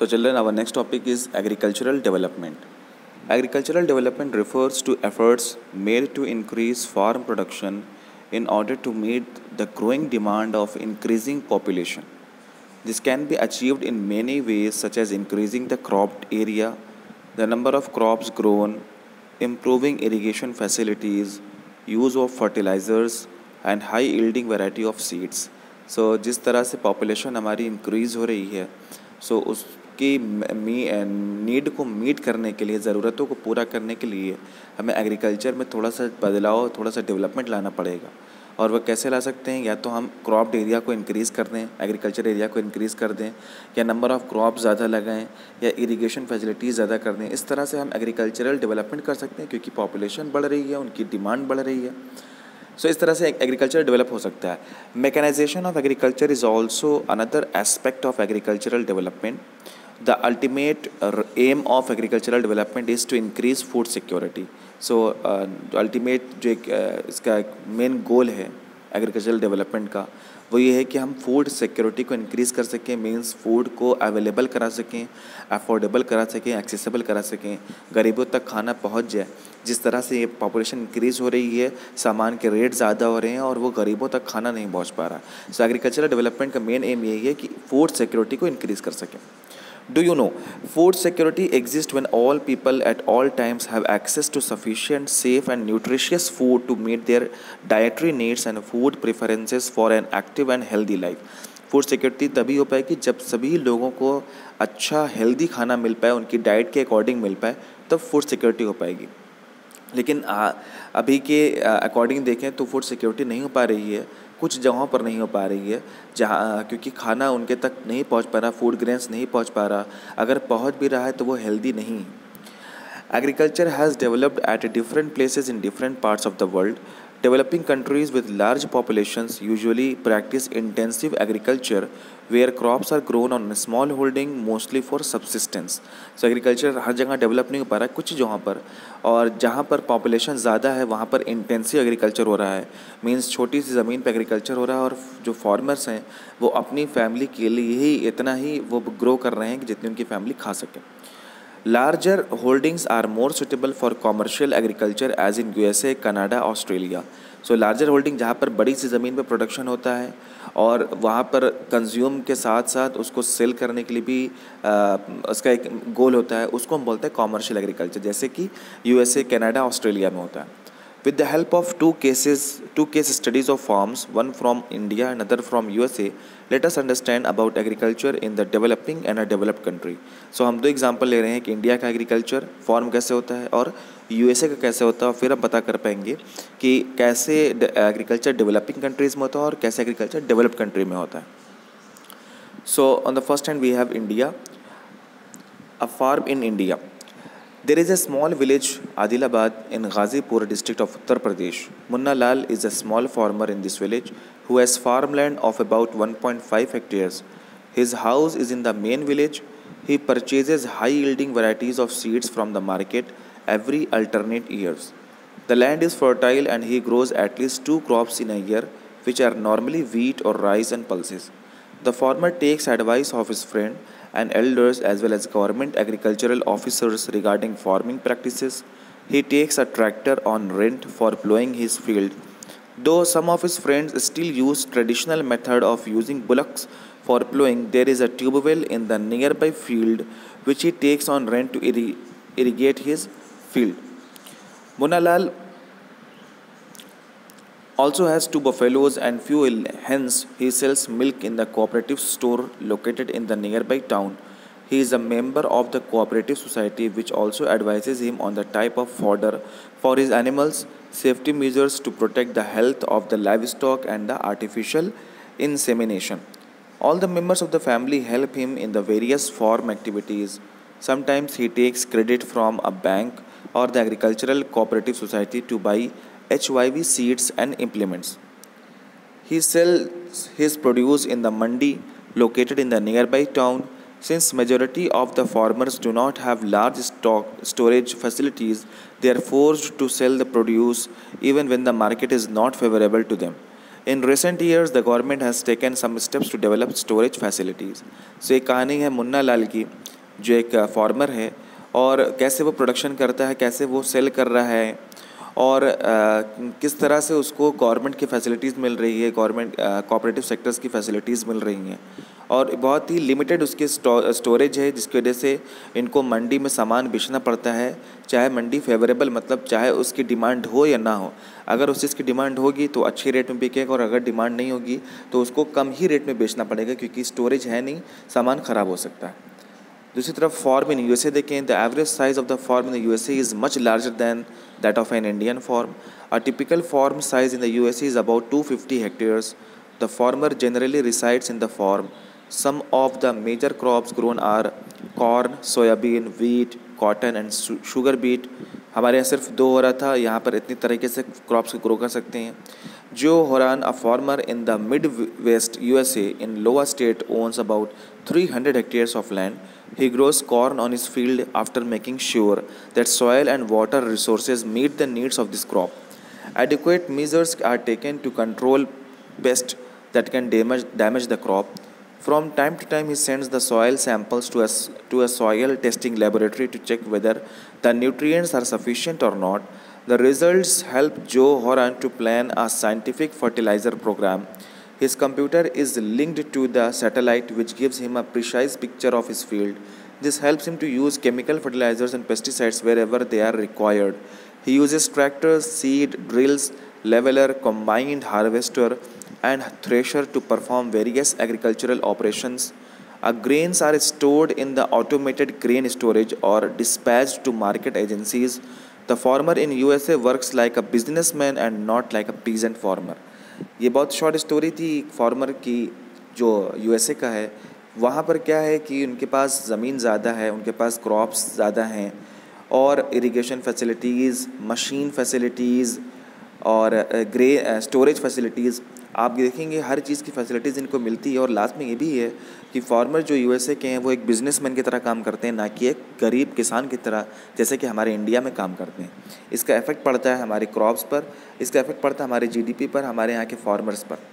So children, our next topic is agricultural development. Agricultural development refers to efforts made to increase farm production in order to meet the growing demand of increasing population. This can be achieved in many ways such as increasing the cropped area, the number of crops grown, improving irrigation facilities, use of fertilizers and high yielding variety of seeds. So जिस तरह से population हमारी increase हो रही है, सो उसकी need को meet करने के लिए, ज़रूरतों को पूरा करने के लिए हमें एग्रीकल्चर में थोड़ा सा बदलाव, थोड़ा सा डेवलपमेंट लाना पड़ेगा। और वह कैसे ला सकते हैं? या तो हम क्रॉप्ड एरिया को इंक्रीज़ कर दें, एग्रीकल्चर एरिया को इंक्रीज़ कर दें, या नंबर ऑफ़ क्रॉप ज़्यादा लगाएं, या इरिगेशन फैसिलिटीज़ ज़्यादा कर दें। इस तरह से हम एग्रीकल्चरल डेवलपमेंट कर सकते हैं, क्योंकि पॉपुलेशन बढ़ रही है, उनकी डिमांड बढ़ रही है। सो इस तरह से एग्रीकल्चर डेवलप हो सकता है। Mechanization of agriculture is also another aspect of agricultural development. The ultimate aim of agricultural development is to increase food security. So ultimate जो इसका मेन गोल है एग्रीकल्चरल डेवलपमेंट का, वो ये है कि हम फूड सिक्योरिटी को इंक्रीज़ कर सकें, मीन्स फूड को अवेलेबल करा सकें, अफोर्डेबल करा सकें, एक्सेसिबल करा सकें, गरीबों तक खाना पहुंच जाए। जिस तरह से ये पॉपुलेशन इंक्रीज़ हो रही है, सामान के रेट ज़्यादा हो रहे हैं और वो गरीबों तक खाना नहीं पहुंच पा रहा। सो एग्रीकल्चरल डेवलपमेंट का मेन एम यही है कि फूड सिक्योरिटी को इंक्रीज़ कर सकें। Do you know, food security exists when all people at all times have access to sufficient, safe and nutritious food to meet their dietary needs and food preferences for an active and healthy life. Food security तभी हो पाएगी जब सभी लोगों को अच्छा healthy खाना मिल पाए, उनकी डाइट के अकॉर्डिंग मिल पाए, तब फूड सिक्योरिटी हो पाएगी। लेकिन अभी के अकॉर्डिंग देखें तो फूड सिक्योरिटी नहीं हो पा रही है, कुछ जगहों पर नहीं हो पा रही है, जहाँ क्योंकि खाना उनके तक नहीं पहुँच पा रहा, फूड ग्रेन्स नहीं पहुँच पा रहा, अगर पहुँच भी रहा है तो वो हेल्दी नहीं है। Agriculture has developed at different places in different parts of the world. Developing countries with large populations usually practice intensive agriculture where crops are grown on small holding mostly for subsistence. So agriculture हर जगह develop नहीं हो पा रहा है, कुछ जगहों पर, और जहाँ पर पॉपुलेशन ज़्यादा है वहाँ पर इंटेंसिव एग्रीकल्चर हो रहा है। मीन्स छोटी सी ज़मीन पर एग्रीकल्चर हो रहा है और जो फार्मर्स हैं वो अपनी फैमिली के लिए ही इतना ही वो ग्रो कर रहे हैं कि जितनी उनकी फैमिली खा सके। Larger holdings are more suitable for commercial agriculture as in USA, Canada, Australia. So larger holding जहाँ पर बड़ी सी ज़मीन पर प्रोडक्शन होता है और वहाँ पर कंज्यूम के साथ साथ उसको सेल करने के लिए भी उसका एक गोल होता है, उसको हम बोलते हैं कॉमर्शियल एग्रीकल्चर, जैसे कि USA, कनाडा, ऑस्ट्रेलिया में होता है। With the help of two case studies of farms, one from India and another from USA, let us understand about agriculture in the developing and a developed country. So हम दो example ले रहे हैं कि India का agriculture form कैसे होता है और यूएसए का कैसे होता है, फिर हम पता कर पाएंगे कि कैसे एग्रीकल्चर डेवलपिंग कंट्रीज़ में होता है और कैसे एग्रीकल्चर डेवलप्ड कंट्री में होता है। So on the first hand we have India, a farm in India. There is a small village, Adilabad, in Ghazipur district of Uttar Pradesh. Munna Lal is a small farmer in this village who has farmland of about 1.5 hectares. His house is in the main village. He purchases high-yielding varieties of seeds from the market every alternate years. The land is fertile and he grows at least 2 crops in a year, which are normally wheat or rice and pulses. The farmer takes advice of his friend and elders as well as government agricultural officers regarding farming practices. He takes a tractor on rent for plowing his field. Though some of his friends still use traditional method of using bullocks for plowing, there is a tube well in the nearby field which he takes on rent to irrigate his field. Munna Lal also has 2 buffaloes and few hens. He sells milk in the cooperative store located in the nearby town. He is a member of the cooperative society which also advises him on the type of fodder for his animals, safety measures to protect the health of the livestock and the artificial insemination. All the members of the family help him in the various farm activities. Sometimes he takes credit from a bank or the agricultural cooperative society to buy HYV seeds and implements. He sells his produce in the mandi located in the nearby town. Since majority of the farmers do not have large storage facilities, they are forced to sell the produce even when the market is not favorable to them. In recent years, the government has taken some steps to develop storage facilities. So एक कहानी है मुन्ना लाल की जो एक farmer है और कैसे वो प्रोडक्शन करता है, कैसे वो सेल कर रहा है और किस तरह से उसको गवर्नमेंट की फैसिलिटीज़ मिल रही है, गवर्नमेंट कोऑपरेटिव सेक्टर्स की फैसिलिटीज़ मिल रही हैं और बहुत ही लिमिटेड उसकी स्टोरेज है, जिसकी वजह से इनको मंडी में सामान बेचना पड़ता है, चाहे मंडी फेवरेबल मतलब चाहे उसकी डिमांड हो या ना हो। अगर उस चीज़ की डिमांड होगी तो अच्छे रेट में बिकेगा और अगर डिमांड नहीं होगी तो उसको कम ही रेट में बेचना पड़ेगा, क्योंकि स्टोरेज है नहीं, सामान ख़राब हो सकता है। दूसरी तरफ फॉर्म इन यूएसए देखें, the average size of the form in the USA is much larger than that of an Indian form. A typical form size in the USA is about 250 hectares. The farmer generally resides in the farm. Some of the major crops grown are corn, soybean, wheat, cotton and sugar beet. हमारे यहाँ सिर्फ 2 हो रहा था, यहाँ पर इतनी तरीके से क्रॉप्स ग्रो कर सकते हैं। Joe Horan, a farmer in the midwest USA in lower state, owns about 300 hectares of land. He grows corn on his field after making sure that soil and water resources meet the needs of this crop. Adequate measures are taken to control pests that can damage the crop. From time to time, he sends the soil samples to a soil testing laboratory to check whether the nutrients are sufficient or not. The results help Joe Horan to plan a scientific fertilizer program. His computer is linked to the satellite, which gives him a precise picture of his field. This helps him to use chemical fertilizers and pesticides wherever they are required. He uses tractors, seed drills, leveler, combined harvester, and thresher to perform various agricultural operations. Grains are stored in the automated grain storage or dispatched to market agencies. The farmer in USA works like a businessman and not like a peasant farmer. ये बहुत short story थी farmer की जो USA का है। वहाँ पर क्या है कि उनके पास ज़मीन ज़्यादा है, उनके पास क्रॉप्स ज़्यादा हैं और इरिगेशन फैसिलिटीज़, मशीन फैसिलिटीज़ और स्टोरेज फैसिलिटीज़, आप देखेंगे हर चीज़ की फैसिलिटीज़ इनको मिलती है। और लास्ट में ये भी है कि फार्मर जो यूएसए के हैं वो एक बिजनेसमैन की तरह काम करते हैं, ना कि एक गरीब किसान की तरह जैसे कि हमारे इंडिया में काम करते हैं। इसका इफ़ेक्ट पड़ता है हमारे क्रॉप्स पर, इसका इफ़ेक्ट पड़ता है हमारे जीडीपी पर, हमारे यहाँ के फार्मर्स पर।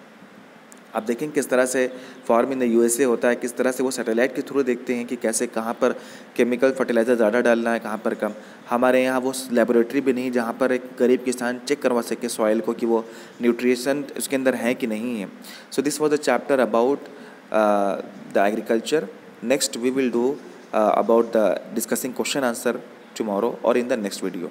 आप देखें किस तरह से फार्म इन द यूएसए होता है, किस तरह से वो सैटेलाइट के थ्रू देखते हैं कि कैसे कहाँ पर केमिकल फर्टिलाइज़र ज़्यादा डालना है, कहाँ पर कम। हमारे यहाँ वो लेबोरेटरी भी नहीं जहाँ पर एक गरीब किसान चेक करवा सके सॉइल को कि वो न्यूट्रिशन उसके अंदर है कि नहीं है। So this was the chapter about the agriculture. Next we will do about the discussing question answer tomorrow or in the next video.